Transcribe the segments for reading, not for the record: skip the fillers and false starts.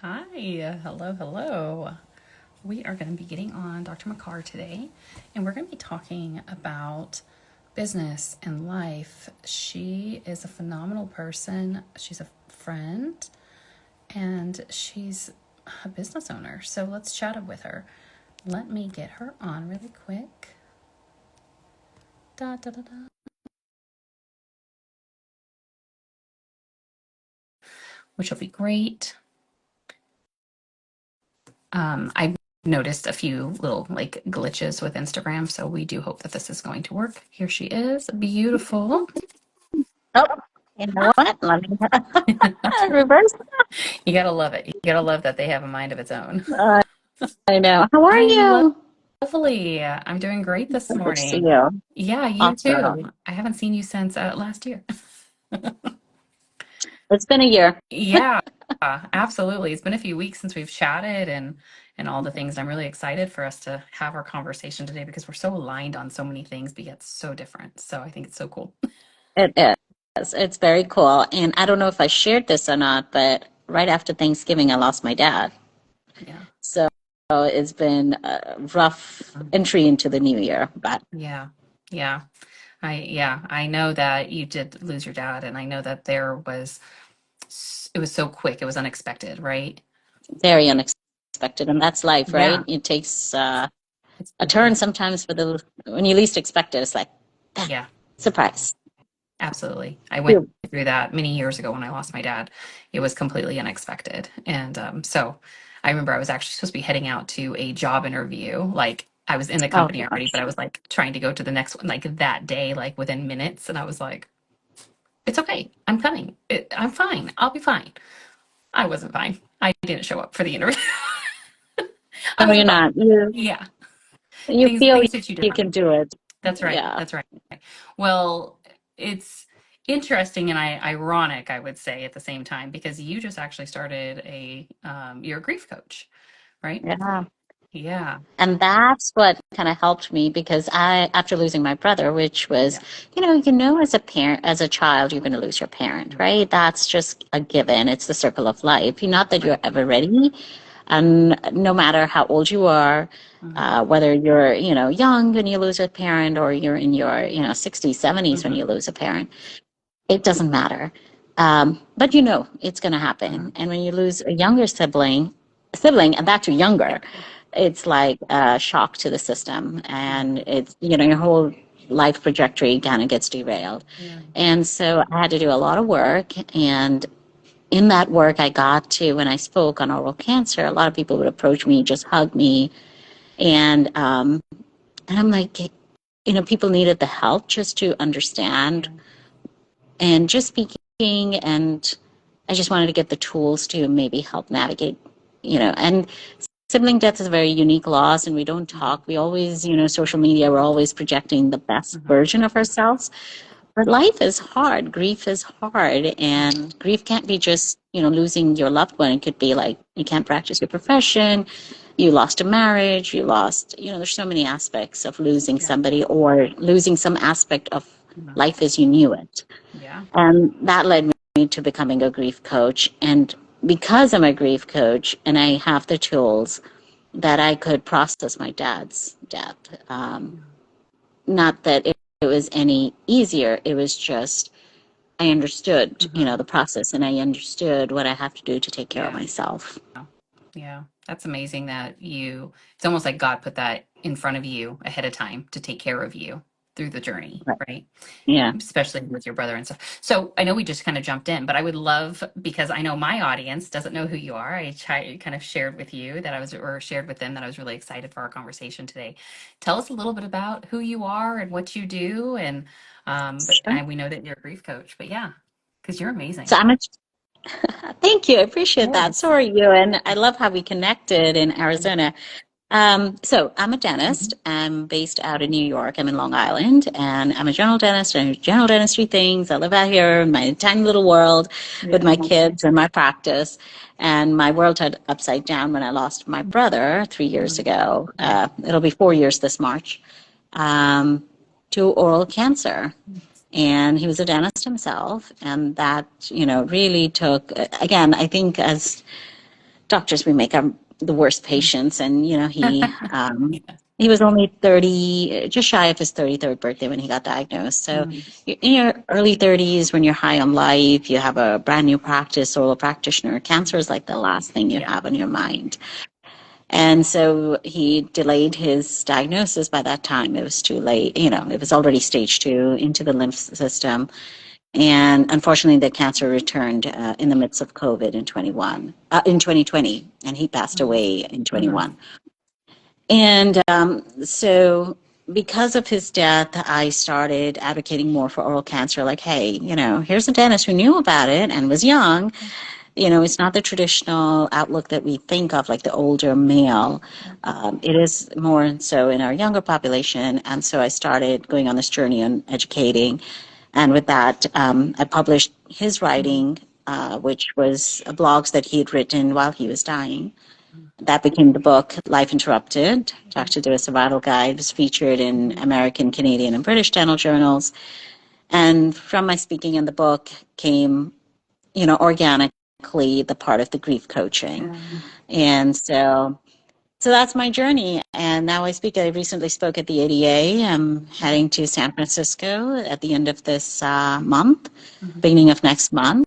Hi, hello. We are going to be getting on Dr. Makkar today, and we're going to be talking about business and life. She is a phenomenal person. She's a friend, and she's a business owner. So let's chat with her. Let me get her on really quick. Da, da, da, da. Which will be great. I've noticed a few little like glitches with Instagram, so we do hope that this is going to work. Here she is, beautiful. Oh, you know what? Let me reverse. You gotta love it. You gotta love that they have a mind of its own. Uh, I know. How are I'm you? lovely. I'm doing great this Good to see morning. you. Yeah, you Awesome. too. I haven't seen you since last year. It's been a year. Yeah, absolutely. It's been a few weeks since we've chatted and all the things. I'm really excited for us to have our conversation today because we're so aligned on so many things, but yet so different. So I think it's so cool. It is. It's very cool. And I don't know if I shared this or not, but right after Thanksgiving, I lost my dad. Yeah. So it's been a rough entry into the new year. But Yeah. Yeah. I know that you did lose your dad, and I know that it was so quick, it was unexpected, right? very unexpected. And that's life, right? Yeah, It takes it's a beautiful. turn sometimes when you least expect it. It's like, bam, Yeah, surprise. absolutely. I went through that many years ago when I lost my dad. It was completely unexpected. And so I remember I was actually supposed to be heading out to a job interview. Like I was in the Oh, company already, but gosh. I was like trying to go to the next one like that day, like within minutes. And I was like, it's okay. I'm coming. I'm fine. I'll be fine. I wasn't fine. I didn't show up for the interview. I No, you're wasn't fine. not. You Yeah. you Things feel things hit you you can differently. do it. That's right. Yeah. That's right. Well, it's interesting and ironic, I would say, at the same time, because you just actually started you're a grief coach, right? Yeah. Yeah. And that's what kind of helped me because after losing my brother, which was, Yeah. as a parent, as a child, you're going to lose your parent, right? That's just a given. It's the circle of life. Not that you're Right. ever ready. And no matter how old you are, Hmm. whether you're, young when you lose a parent or you're in your, 60s, 70s when Hmm. you lose a parent, it doesn't matter. But it's going to Hmm. happen. And when you lose a younger sibling, and that too younger, Yeah. it's like a shock to the system. And it's, your whole life trajectory kind of gets derailed. Yeah. And so I had to do a lot of work. And in that work, I got to, when I spoke on oral cancer, a lot of people would approach me, just hug me. And I'm like, people needed the help just to understand Yeah. and just speaking, and I just wanted to get the tools to maybe help navigate, and sibling death is a very unique loss, and we don't Hmm. talk. We always, social media, we're always projecting the best Hmm. version of ourselves. But life is hard. Grief is hard. And grief can't be just, losing your loved one. It could be like you can't practice your profession, you lost a marriage, you lost, there's so many aspects of losing Yeah. somebody or losing some aspect of Hmm. life as you knew it. Yeah. And that led me to becoming a grief coach. And because I'm a grief coach and I have the tools that I could process my dad's death, not that it was any easier, it was just I understood, Hmm. the process and I understood what I have to do to take care of Yeah. myself. Yeah. That's amazing that it's almost like God put that in front of you ahead of time to take care of you through the journey, Right. right? Yeah. Especially with your brother and stuff. So I know we just kind of jumped in, but I would love, because I know my audience doesn't know who you are. Kind of shared with you that or shared with them that I was really excited for our conversation today. Tell us a little bit about who you are and what you do, Sure. and we know that you're a grief coach, but yeah, because you're So amazing. I'm a thank you. I appreciate that. Yes. So are you. And I love how we connected in Arizona. So I'm a Mhm. dentist. I'm based out in New York. I'm in Long Island, and I'm a general dentist. I do general dentistry things. I live out here in my tiny little world with Yeah. my kids and my practice. And my world turned upside down when I lost my brother 3 years Mhm. ago. Yeah. It'll be 4 years this March, um, to oral cancer. And he was a dentist himself, and that really took. Again, I think as doctors, we make the worst patients. And, Yeah. he was only 30, just shy of his 33rd birthday when he got diagnosed. So Mm. you're in your early 30s, when you're high on life, you have a brand new practice, solo practitioner, cancer is like the last thing you Yeah. have on your mind. And so he delayed his diagnosis by that time. It was too late. It was already stage 2 into the lymph system. And unfortunately, the cancer returned in the midst of COVID in 2020, and he passed away in Mm-hmm. 21. And so, because of his death, I started advocating more for oral cancer. Like, hey, here's a dentist who knew about it and was young. It's not the traditional outlook that we think of, like the older male. It is more so in our younger population. And so I started going on this journey on educating. And with that, I published his writing, which was blogs that he had written while he was dying. That became the book, Life Interrupted, Dr. Do a Survival Guide. It was featured in Mm-hmm. American, Canadian, and British dental journals. And from my speaking in the book came, organically the part of the grief coaching. Yeah. And so that's my journey. And now I recently spoke at the ADA. I'm heading to San Francisco at the end of this month, Mm-hmm. beginning of next month,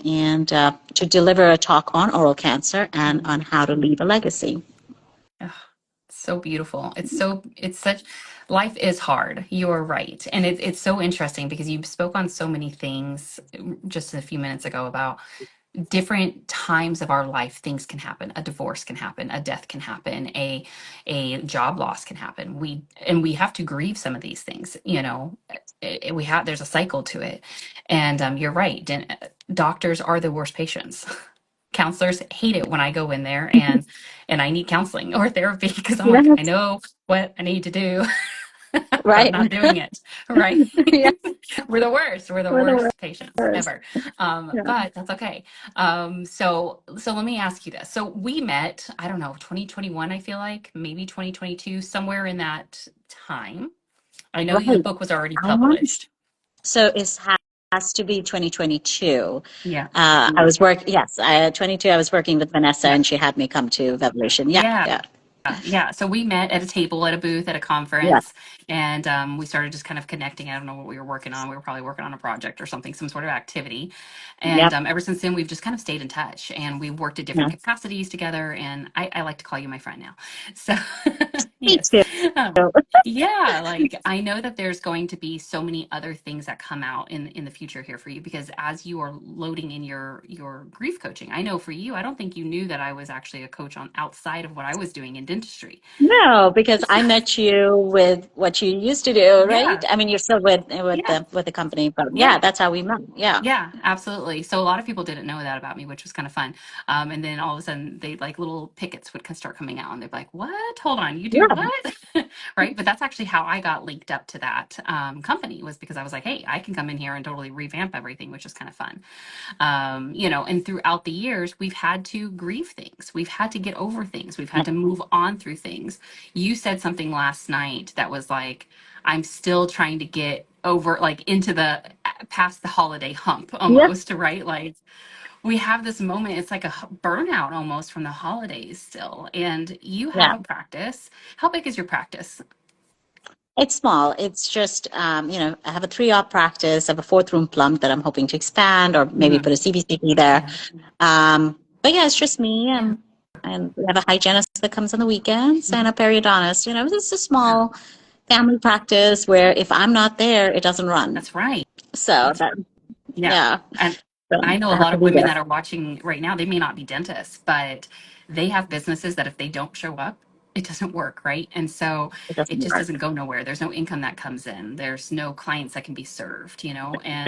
and to deliver a talk on oral cancer and Mm-hmm. on how to leave a legacy. Oh, so beautiful. It's such, life is hard. You are right. And it's so interesting because you spoke on so many things just a few minutes ago about different times of our life. Things can happen. A divorce can happen, a death can happen, a job loss can happen. We have to grieve some of these things, there's a cycle to it. And you're right. Doctors are the worst patients. Counselors hate it when I go in there and I need counseling or therapy because I'm like, I Yes, know what I need to do, but I'm right. not doing it. Right. Yeah, We're the worst. We're the for the worst patients worst. ever. Yeah. But that's okay. So let me ask you this. So we met, I don't know, 2021, I feel like, maybe 2022, somewhere in that time. I know the Right. book was already I want published. So it has to be 2022. Yeah. I was yes, 22, I was working with Vanessa Yeah. and she had me come to Revolution. Yeah, Yeah. yeah, Yeah. So we met at a table at a booth at a yeah, conference, and we started just kind of connecting. I don't know what we were working on. We were probably working on a project or something, some sort of activity. And yep, ever since then, we've just kind of stayed in touch, and we worked at different yeah. capacities together. And I like to call you my friend now. So Me yes. too. Um, yeah, like I know that there's going to be so many other things that come out in the future here for you because as you are loading in your grief coaching, I know for you, I don't think you knew that I was actually a coach on outside of what I was doing in dentistry. No, because I met you with what you used to do, right? Yeah, I mean, you're still with yeah, the company, but yeah, yeah. that's how we met. Yeah, Yeah, absolutely. So a lot of people didn't know that about me, which was kind of fun. And then all of a sudden, they like little pickets would start coming out, and they'd be like, "What? Hold on, you do yeah, what?" Right? But that's actually how I got linked up to that company was because I was like, "Hey, I can come in here and totally revamp everything," which is kind of fun. And throughout the years, we've had to grieve things. We've had to get over things. We've had to move on through things. You said something last night that was like, I'm still trying to get over, like, into the past the holiday hump yeah, almost, right? Like, we have this moment, it's like a burnout almost from the holidays still. And you have yeah. a practice. How big is your practice? It's small. It's just, I have a 3-op practice. I have a fourth room plump that I'm hoping to expand or maybe Mhm. put a CBCT there. Yeah. But yeah, it's just me Yeah. and we have a hygienist that comes on the weekends and Mhm. a periodontist. It's a Yeah. small family practice where if I'm not there, it doesn't run. That's right. So That's that, Yeah. yeah, And so I know a I have lot to of be women there. that are watching right now, they may not be dentists, but they have businesses that if they don't show up, it doesn't work, right? And so It it doesn't just work. doesn't go nowhere. There's no income that comes in. There's no clients that can be served. And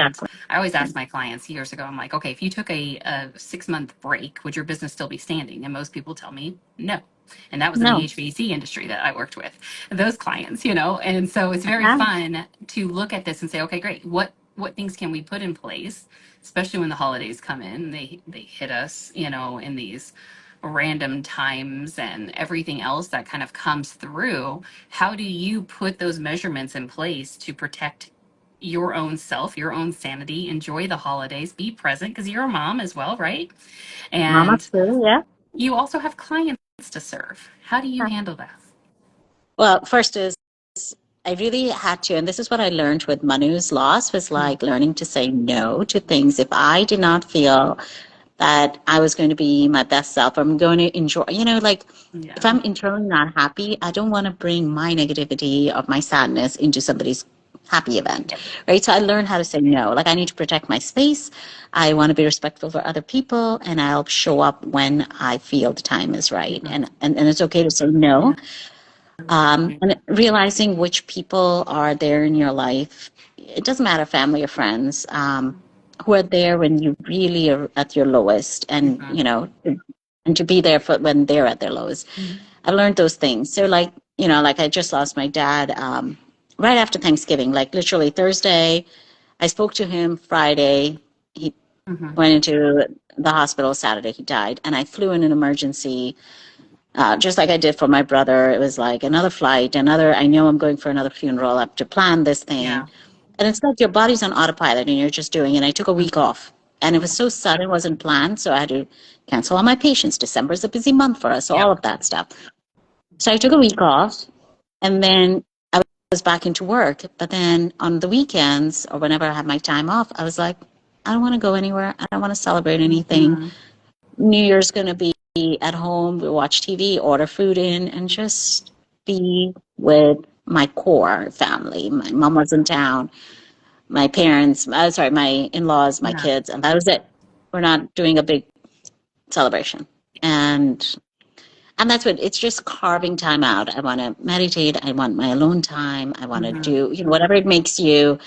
Exactly. I always asked my clients years ago, I'm like, okay, if you took a 6-month break, would your business still be standing? And most people tell me no. And that was in the No. HVAC industry that I worked with, those clients. And so it's very Yeah. fun to look at this and say, okay, great. What things can we put in place, especially when the holidays come in? They hit us, in these random times and everything else that kind of comes through. How do you put those measurements in place to protect your own self, your own sanity, enjoy the holidays, be present because you're a mom as well, right? Mama And too. Yeah. you also have clients to serve. How do you handle that? Well, first is I really had to, and this is what I learned with Manu's loss, was Mm, like learning to say no to things. If I did not feel that I was going to be my best self, I'm going to enjoy, like if yeah. I'm internally not happy, I don't want to bring my negativity of my sadness into somebody's happy event, Yep. right? So I learned how to say no. Like I need to protect my space. I want to be respectful for other people, and I'll show up when I feel the time is right. Mhm. And it's okay to say no, Yeah. and realizing which people are there in your life. It doesn't matter, family or friends, who are there when you really are at your lowest, and Mhm. and to be there for when they're at their lowest. Mhm. I learned those things. So, like like I just lost my dad right after Thanksgiving, like literally Thursday. I spoke to him Friday. He Mhm. went into the hospital Saturday. He died, and I flew in an emergency just like I did for my brother. It was like another flight, I know I'm going for another funeral. I have to plan this thing. Yeah. And it's like your body's on autopilot and you're just doing it. And I took a week Mhm. off and it was so sudden, wasn't planned. So I had to cancel all my patients. December is a busy month for us, so Yep. all of that stuff. So I took a week off and then I was back into work. But then on the weekends or whenever I had my time off, I was like, I don't want to go anywhere. I don't want to celebrate anything. Mhm. New Year's going to be at home, we watch TV, order food in, and just be with my core family. My mom was in town, my parents, sorry, my in laws, my Yeah. kids, and that was it. We're not doing a big celebration. And that's what it's just carving time out. I want to meditate. I want my alone time. I want to Mhm. do, whatever it makes you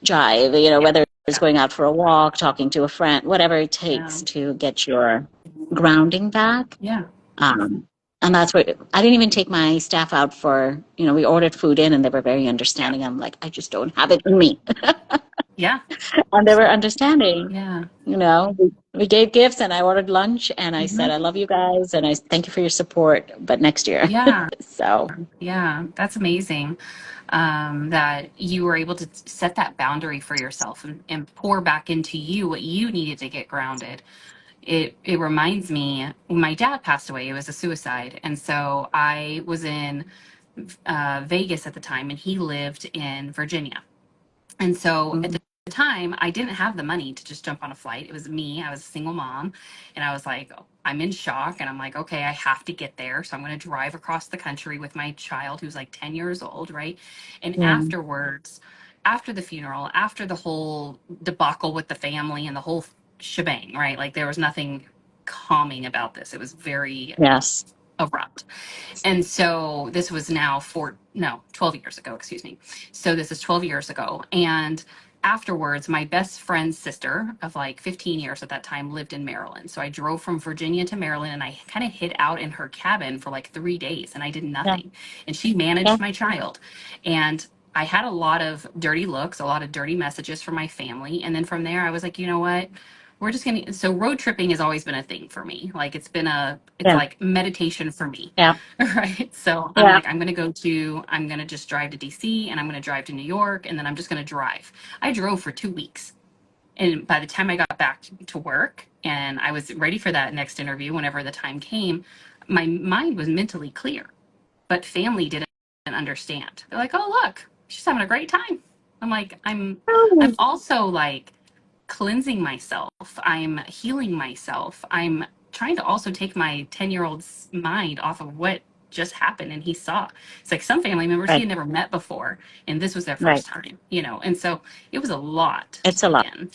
drive, Yeah. whether it's going out for a walk, talking to a friend, whatever it Yeah. takes to get your grounding back. Yeah. Um, and that's what I didn't even take my staff out for, we ordered food in and they were very Yeah. understanding. I'm like, I just don't have it in me. Yeah. And they were understanding, Yeah. we gave gifts and I ordered lunch and I said, Mhm. I love you guys and I thank you for your support, but next year. Yeah. So, Yeah. That's amazing. That you were able to set that boundary for yourself and pour back into you what you needed to get grounded. It reminds me when my dad passed away, it was a suicide, and so I was in Vegas at the time, and he lived in Virginia. And so at mm, the time, I didn't have the money to just jump on a flight. It was me. I was a single mom. And I was like, I'm in shock. And I'm like, okay, I have to get there. So I'm going to drive across the country with my child who's like 10 years old. Right. And yeah, afterwards, after the funeral, after the whole debacle with the family and the whole shebang, right? Like there was nothing calming about this. It was very yes, abrupt. And so this was now 12 years ago, excuse me. So this is 12 years ago. And afterwards, my best friend's sister of like 15 years at that time lived in Maryland. So I drove from Virginia to Maryland and I kind of hid out in her cabin for like 3 days and I did yeah, nothing. And she yeah, managed my child. And I had a lot of dirty looks, a lot of dirty messages from my family. And then from there, I was like, you know what? We're just gonna. So road tripping has always been a thing for me. Like it's yeah, like meditation for me. yeah, Right. So I'm yeah, like, I'm going to just drive to DC and I'm going to drive to New York and then I'm just going to drive. I drove for 2 weeks. And by the time I got back to work and I was ready for that next interview, whenever the time came, my mind was mentally clear, but family didn't understand. They're like, oh, look, she's having a great time. I'm like, I'm also like, cleansing myself. I'm healing myself. I'm trying to also take my 10-year-old's mind off of what just happened and he saw. It's like some family members he right, had never met before and this was their right. first time. And so it was a lot to It's a take lot. in.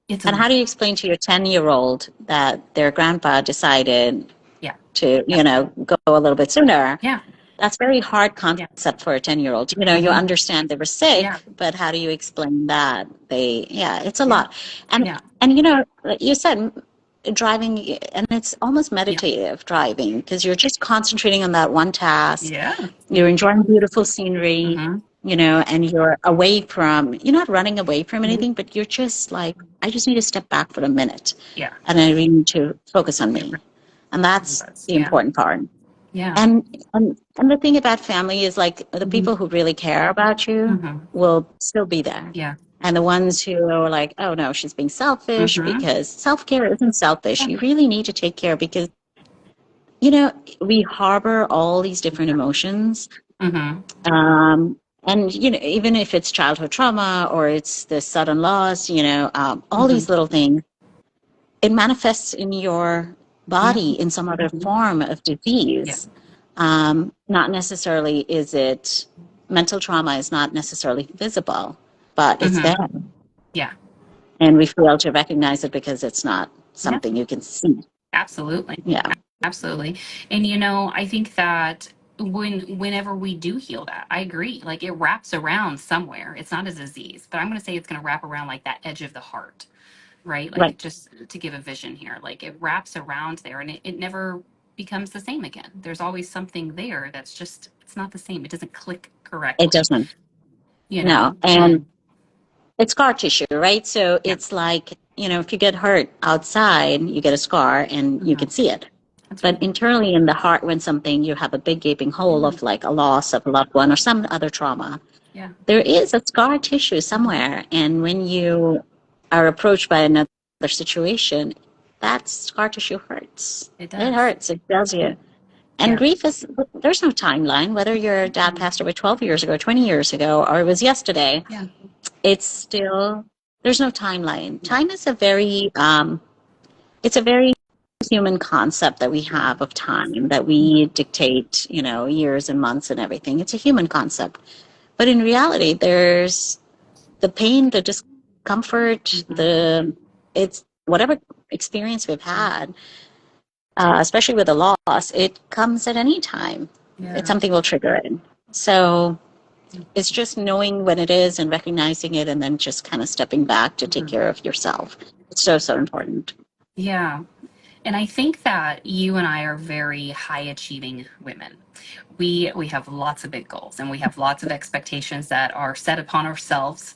It's a And how lot. do you explain to your 10-year-old that their grandpa decided Yeah. to, Yeah. go a little bit sooner? Yeah. That's very hard Yeah. concept for a 10-year-old. You Mm-hmm. understand they were Yeah. sick, but how do you explain that? Yeah, it's a Yeah. lot. And, Yeah. you said driving, and it's almost Yeah. meditative driving because you're just concentrating on that one task. Yeah. You're enjoying beautiful scenery, Mm-hmm. and you're not running away from Mm-hmm. anything, but you're just like, I just need to step back for a minute Yeah. and I really need to focus on It me. And really that's was. the Yeah. important part. Yeah. And the thing about family is like the Mm-hmm. people who really care about you Mm-hmm. will still be there. Yeah. And the ones who are like, oh no, she's being selfish, Mm-hmm. because self-care isn't selfish. Yeah. You really need to take care because you know, we harbor all these different emotions. Mm-hmm. And, you know, even if it's childhood trauma or it's the sudden loss, you know, all Mm-hmm. these little things, it manifests in your Yeah. body in some other form of Yeah. disease. Not necessarily is it, mental trauma is not necessarily visible, but it's there. Mm-hmm. Yeah. And we fail to recognize it because it's not Yeah. something you can see. Absolutely. Yeah, Absolutely. And I think that whenever we do heal that, I agree. Like it wraps around somewhere. It's not a disease, but I'm going to say it's going to wrap around like that edge of the heart, right? Like right. just to give a vision here, like it wraps around there and it never becomes the same again. There's always something there that's just, it's not the same. It doesn't click It correctly, doesn't. No. And And it's scar tissue, right? So yeah, it's like, you know, if you get hurt outside, you get a scar and you hmm can see it. that's But right. internally in the heart, when something, you have a big gaping hole Yeah. of like a loss of a loved one or some other trauma, Yeah. there is a scar tissue somewhere. And when you are approached by another situation, that scar tissue hurts. It It does. hurts. It tells you. And Yeah. grief is, there's no timeline, whether your dad Mhm. passed away 12 years ago, 20 years ago, or it was yesterday, Yeah. it's still, there's no timeline. No. Time is it's a very human concept that we Yeah. have of time, that we dictate, you know, years and months and everything. It's a human concept. But in reality, there's the pain, the discomfort, Hmm. it's whatever experience we've had, especially with a loss, it comes at any time. It's Yeah. something will trigger it. So it's just knowing when it is and recognizing it and then just kind of stepping back to take Mhm. care of yourself. It's so, so important. Yeah. And I think that you and I are very high achieving women. We have lots of big goals and we have lots of expectations that are set upon ourselves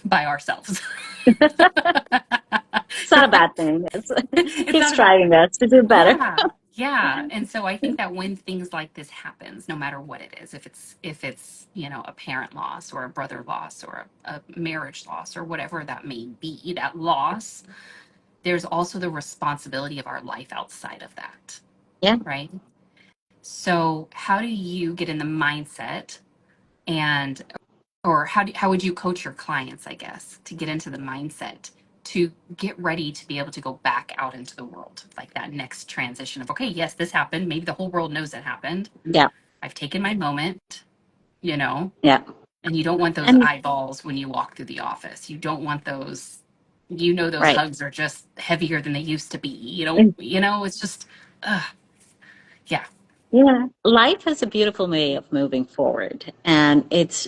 by ourselves. It's not a bad thing. It's It's keep not a bad striving thing. us to do better. Yeah. Yeah. And so I think that when things like this happens, no matter what it is, if it's, a parent loss or a brother loss or a marriage loss or whatever that may be, that loss, there's also the responsibility of our life outside of that, Yeah. right? So how do you get in the mindset and or how would you coach your clients, I guess, to get into the mindset to get ready to be able to go back out into the world, like that next transition of, okay, yes, this happened. Maybe the whole world knows it happened. Yeah. I've taken my moment, you know, Yeah. and you don't want those And eyeballs when you walk through the office. You don't want those, those right. hugs are just heavier than they used to be. It's just, uh, yeah. Yeah. Life is a beautiful way of moving forward. And it's,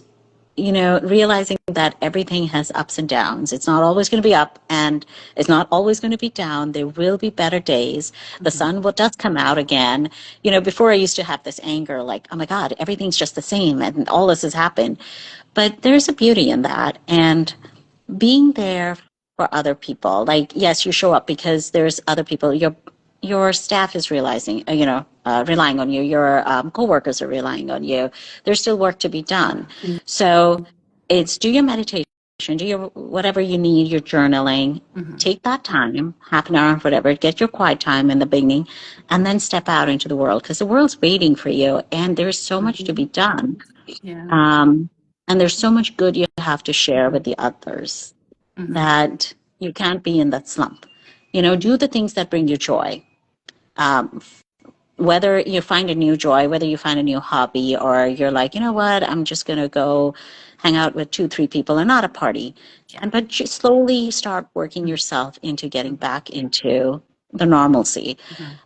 you know, realizing that everything has ups and downs. It's not always going to be up and it's not always going to be down. There will be better days. The Hmm. sun will does come out again. You know, before I used to have this anger, like, oh my God, everything's just the same and all this has happened. But there's a beauty in that. And being there for other people, like, yes, you show up because there's other people. Your staff is realizing, relying on you. Your coworkers are relying on you. There's still work to be done. So it's do your meditation, do your whatever you need, your journaling. Hmm. Take that time, half an hour, whatever. Get your quiet time in the beginning, and then step out into the world because the world's waiting for you, and there's so much to be done. Yeah. Um, and there's so much good you have to share with the others Hmm. that you can't be in that slump. You know, do the things that bring you joy. Um, Whether you find a new joy, whether you find a new hobby, or you're like, you know what, I'm just going to go hang out with 2, 3 people and not a party. Yeah. And but you slowly start working yourself into getting back into the normalcy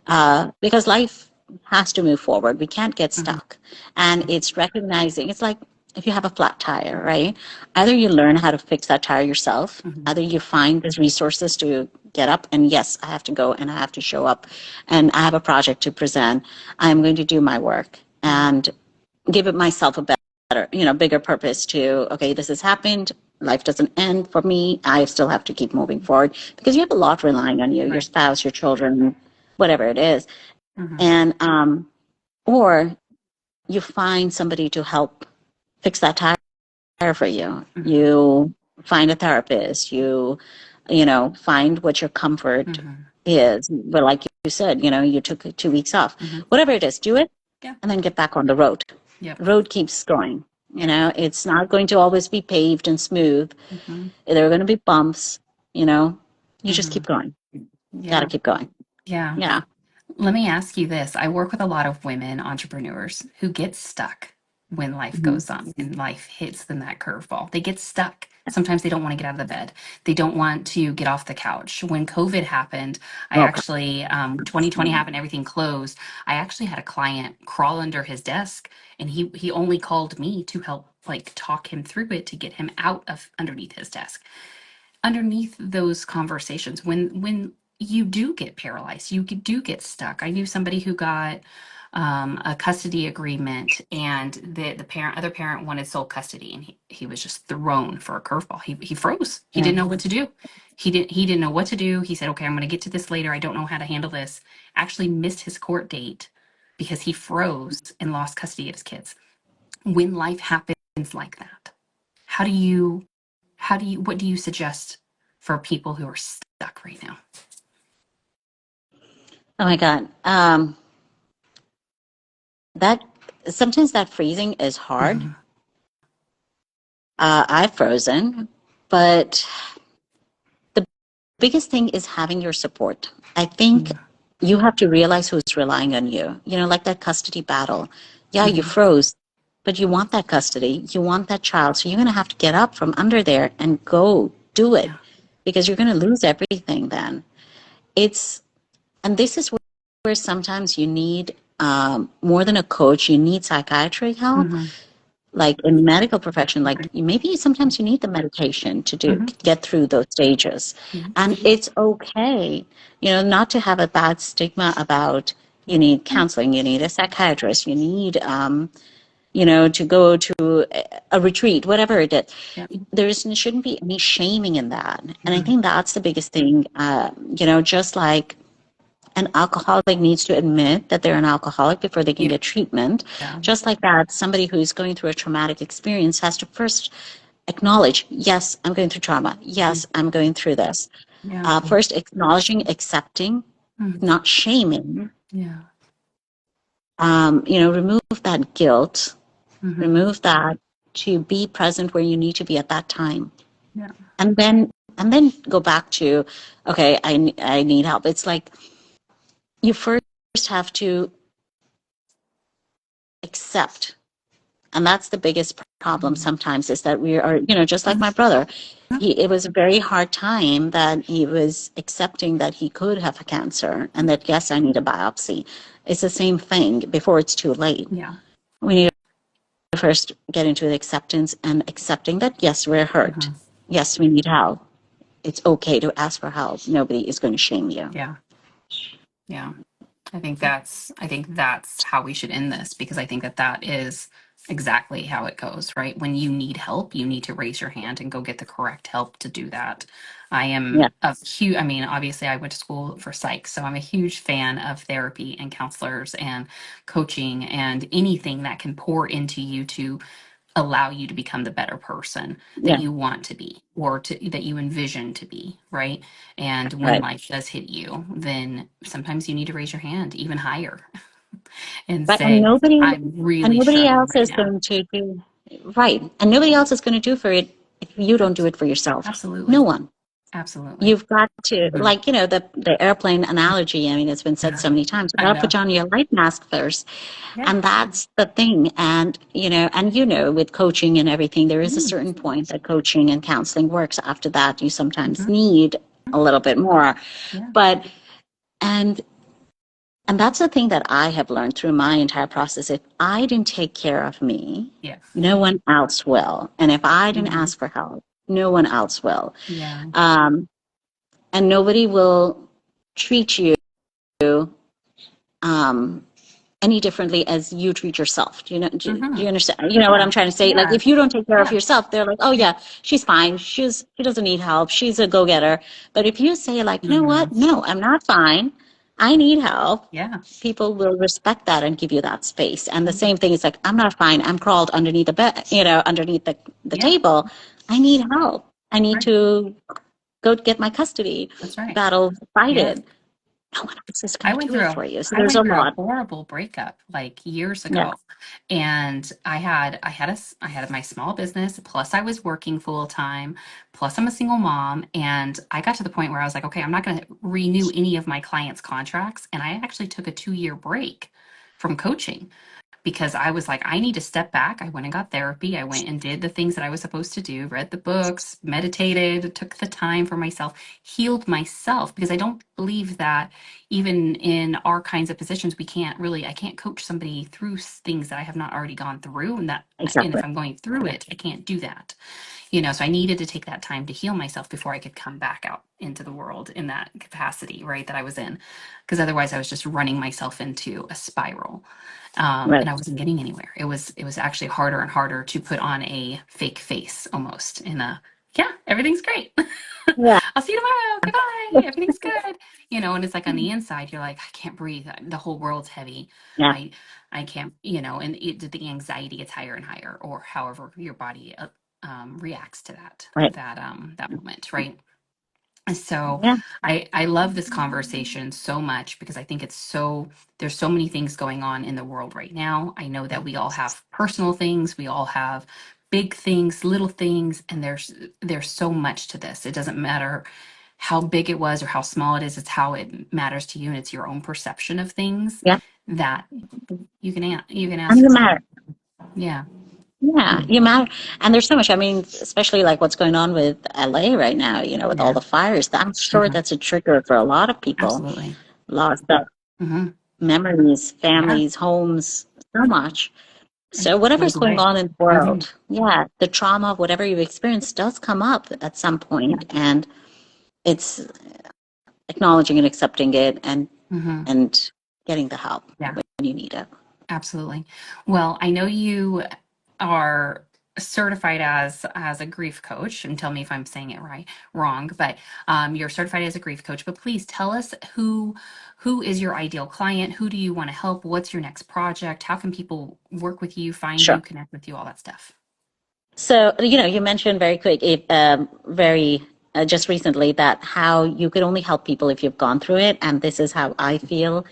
Hmm. because life has to move forward. We can't get Hmm. stuck. And it's recognizing, it's like if you have a flat tire, right? Either you learn how to fix that tire yourself, Hmm. either you find the resources to get up and yes, I have to go and I have to show up and I have a project to present. I'm going to do my work Hmm. and give it myself a better, bigger purpose to, okay, this has happened. Life doesn't end for me. I still have to keep moving forward because you have a lot relying on you, your Right. spouse, your children, whatever it is. Hmm. And, or you find somebody to help fix that tire for you. Hmm. You find a therapist, find what your comfort Hmm. is. But like said, you took 2 weeks off. Mm-hmm. Whatever it is, do it Yeah. and then get back on the road. Yep. Road keeps going. Yep. It's not going to always be paved and smooth. Mm-hmm. There are going to be bumps, you just Mm-hmm. keep going. Got to Yeah. keep going. Yeah. Yeah. Let me ask you this. I work with a lot of women entrepreneurs who get stuck when life Mm-hmm. goes on and life hits them that curveball. They get stuck. Sometimes they don't want to get out of the bed. They don't want to get off the couch. When COVID happened, I Okay. actually, 2020 happened, everything closed. I actually had a client crawl under his desk and he only called me to help like talk him through it to get him out of underneath his desk. Underneath those conversations, when you do get paralyzed, you do get stuck. I knew somebody who got a custody agreement, and the parent other parent wanted sole custody, and he was just thrown for a curveball. He froze. He Yeah. didn't know what to do. He didn't know what to do. He said, "Okay, I'm going to get to this later. I don't know how to handle this." Actually missed his court date because he froze and lost custody of his kids. When life happens like that, how do you what do you suggest for people who are stuck right now? Oh my God. That sometimes that freezing is hard. Mm-hmm. I've frozen, but the biggest thing is having your support. I think Yeah. you have to realize who's relying on you. Like that custody battle. Yeah, you Mm-hmm. froze, but you want that custody. You want that child. So you're going to have to get up from under there and go do it Yeah. because you're going to lose everything then. And this is where sometimes you need more than a coach, you need psychiatric help. Mm-hmm. Like in medical profession, like maybe sometimes you need the medication to Mm-hmm. get through those stages. Yeah. And it's okay, not to have a bad stigma about you need counseling, you need a psychiatrist, you need to go to a retreat, whatever it is. Yeah. Shouldn't be any shaming in that. And I Mm-hmm. think that's the biggest thing, just like an alcoholic needs to admit that they're an alcoholic before they can Yeah. get treatment. Yeah. Just like that, somebody who's going through a traumatic experience has to first acknowledge, yes, I'm going through trauma. Yes, I'm going through this. Yeah. First, acknowledging, accepting, Mm-hmm. not shaming. Yeah. Remove that guilt, Mm-hmm. remove that to be present where you need to be at that time. Yeah. And then go back to, okay, I need help. It's like you first have to accept. And that's the biggest problem Mm-hmm. sometimes is that we are, just like my brother, it was a very hard time that he was accepting that he could have a cancer and that, yes, I need a biopsy. It's the same thing before it's too late. Yeah. We need to first get into the acceptance and accepting that, yes, we're hurt. Mm-hmm. Yes, we need help. It's okay to ask for help. Nobody is going to shame you. Yeah. Yeah. I think that's how we should end this, because I think that is exactly how it goes, right? When you need help, you need to raise your hand and go get the correct help to do that. I Yeah, am a huge, I mean, obviously I went to school for psych, so I'm a huge fan of therapy and counselors and coaching and anything that can pour into you to allow you to become the better person that yeah, you want to be, or that you envision to be, right? And when right. life does hit you, then sometimes you need to raise your hand even higher and Right. And say, nobody I'm and really nobody struggling else right is now. going to do right. And nobody else is going to do for it if you don't do it for yourself. No Absolutely. one. Absolutely. You've got to, Mhm. like, the airplane analogy. I mean, it's been said so many times. You I got to know. put on your life mask first. Yeah. And that's the thing. And, with coaching and everything, there is a Mhm. certain point that coaching and counseling works. After that, you sometimes Mhm. need a little bit more. Yeah. But, and and that's the thing that I have learned through my entire process. If I didn't take care of me, Yeah. no one else will. And if I didn't Mhm. ask for help, no one else will. Yeah. Um, and nobody will treat you um, any differently as you treat yourself. Do you Mhm. understand? You know what Yeah. I'm trying to say? Like, Yeah. if you don't take care of Yeah. yourself, they're like, oh Yeah. yeah, she's fine. She doesn't need help. She's a go-getter. But if you say like, you know Mhm. what? No, I'm not fine. I need help. Yeah. People will respect that and give you that space. And the same thing is like, I'm not fine. I'm crawled underneath the bed, underneath the Yeah. table. I need help. I need Right. to go get my custody That's right. battle Yeah. fighted. no one else is going to do it for you. So I there's a went through a lot. horrible breakup like years Yeah, ago. And I had my small business, plus I was working full time, plus I'm a single mom. And I got to the point where I was like, okay, I'm not going to renew any of my clients' contracts. And I actually took a 2 year break from coaching because I was like, I need to step back. I went and got therapy. I went and did the things that I was supposed to do, read the books, meditated, took the time for myself, healed myself, because I don't believe that even in our kinds of positions, I can't coach somebody through things that I have not already gone through. And exactly. if I'm going through it, I can't do that. So I needed to take that time to heal myself before I could come back out into the world in that capacity, right, that I was in. Because otherwise I was just running myself into a spiral. Right. And I wasn't getting anywhere. It was actually harder and harder to put on a fake face almost in a, yeah, everything's great. Yeah. I'll see you tomorrow. Goodbye. Everything's good. And it's like on the inside, you're like, I can't breathe. The whole world's heavy. Yeah. I I can't, and the anxiety gets higher and higher, or however your body reacts to Right. that moment, right? So Yeah. I love this conversation so much because I think there's so many things going on in the world right now. I know that we all have personal things, we all have big things, little things, and there's so much to this. It doesn't matter how big it was or how small it is, it's how it matters to you, and it's your own perception of things Yeah. that you can And ask you yourself. matter. Yeah. Yeah, you matter. And there's so much. I mean, especially like what's going on with LA right now, with all Yeah. the fires. I'm sure Mhm. that's a trigger for a lot of people. Absolutely. Lost of Hmm. memories, Yeah. families, homes, so much. It So whatever's goes going away. on in the Hmm. world, yeah, the trauma of whatever you've experienced does come up at some point, and it's acknowledging and accepting it, and Hmm. and getting the help Yeah. when you need it. Absolutely. Well, I know you are certified as a grief coach, and tell me if I'm saying it wrong, but you're certified as a grief coach. But please tell us who is your ideal client? Who do you want to help? What's your next project? How can people work with you, find Sure. you, connect with you, all that stuff? So, you mentioned very quick, very just recently, that how you could only help people if you've gone through it. And this is how I feel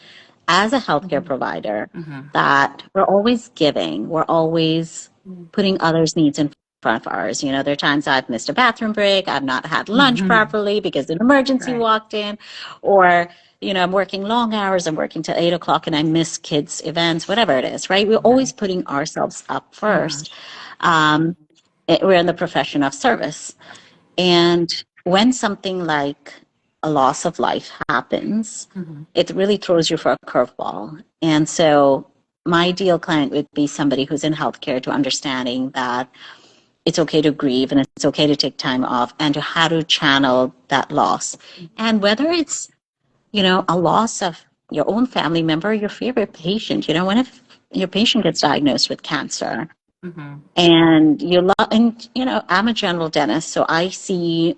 as a healthcare Hmm. provider, Hmm. that we're always giving, we're always putting others' needs in front of ours. There are times I've missed a bathroom break, I've not had lunch Hmm. properly because an emergency Right. walked in, or I'm working long hours, I'm working till 8 o'clock and I miss kids' events, whatever it is, right? We're Yeah. always putting ourselves up Hmm. first. Um, we're in the profession of service. And when something like a loss of life happens, Hmm. it really throws you for a curveball. And so my ideal client would be somebody who's in healthcare, to understanding that it's okay to grieve and it's okay to take time off, and to how to channel that loss. And whether it's, a loss of your own family member, your favorite patient, when if your patient gets diagnosed with cancer, Hmm. and I'm a general dentist, so I see,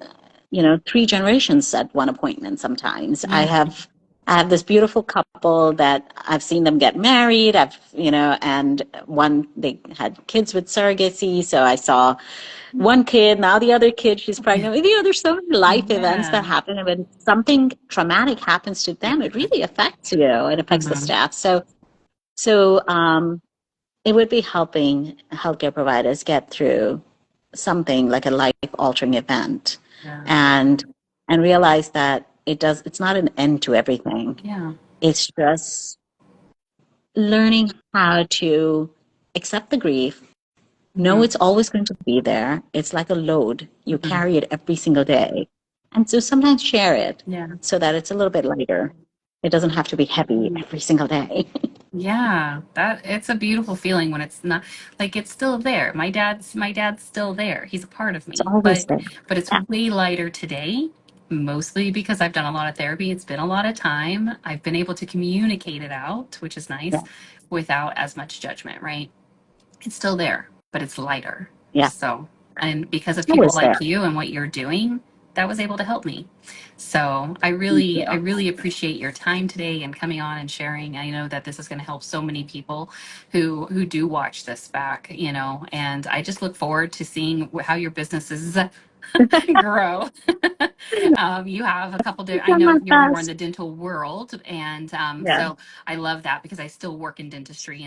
3 generations at one appointment sometimes. i Yeah. have i have this beautiful couple that I've seen them get married. And one, they had kids with surrogacy, so I saw one kid, now the other kid, she's pregnant. There's so many life events that Yeah. happen, and when something traumatic happens to them, it really affects you, it affects the Hmm. staff. So it would be helping healthcare providers get through something like a life altering event, Yeah. and realize that it's not an end to everything. Yeah. It's just learning how to accept the grief, know Hmm. it's always going to be there. It's like a load. You Hmm. carry it every single day. And so sometimes share it Yeah. so that it's a little bit lighter. It doesn't have to be heavy every single day. Yeah, that it's a beautiful feeling when it's not like it's still there. My dad's still there. He's a part of It's me. always But there. it's Yeah, way lighter today, mostly because I've done a lot of therapy. It's been a lot of time. I've been able to communicate it out, which is yeah, nice, without as much judgment, right? It's still there, but it's lighter. yeah. So, and because It's of people always there. like you and what you're doing, that was able to help me. So Thank I you. really appreciate your time today and coming on and sharing. I know that this is going to help so many people who do watch this back, and I just look forward to seeing how your business is grow. You have a couple I done know my you're more in best. the dental world, and Yeah, so I love that because I still work in dentistry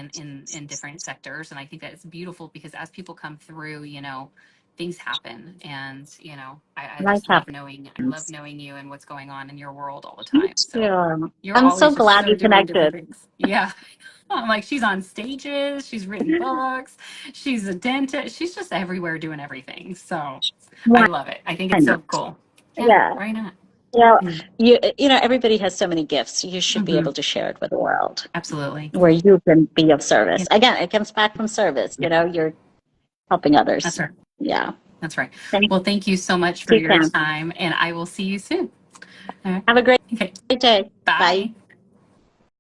in different sectors, and I think that it's beautiful because as people come through, things happen, and I life just love happens. knowing you and what's going on in your world all the Me time. So too. you're I'm so always just glad so we doing different connected. things. Yeah. I'm like, she's on stages, she's written books, she's a dentist, she's just everywhere doing everything. So I Why love it. I think it's not? so cool. Yeah, Yeah. why not? Yeah. Mm. Everybody has so many gifts. You should be Hmm. able to share it with the world Absolutely. where you can be of Yeah. service. Again, it comes back from service. Yeah. You're helping That's others. right. Yeah. That's right. Thank Well, thank you so much for you, your Pam. time, and I will see you soon. All right. Have a great Okay. day. Bye. Bye.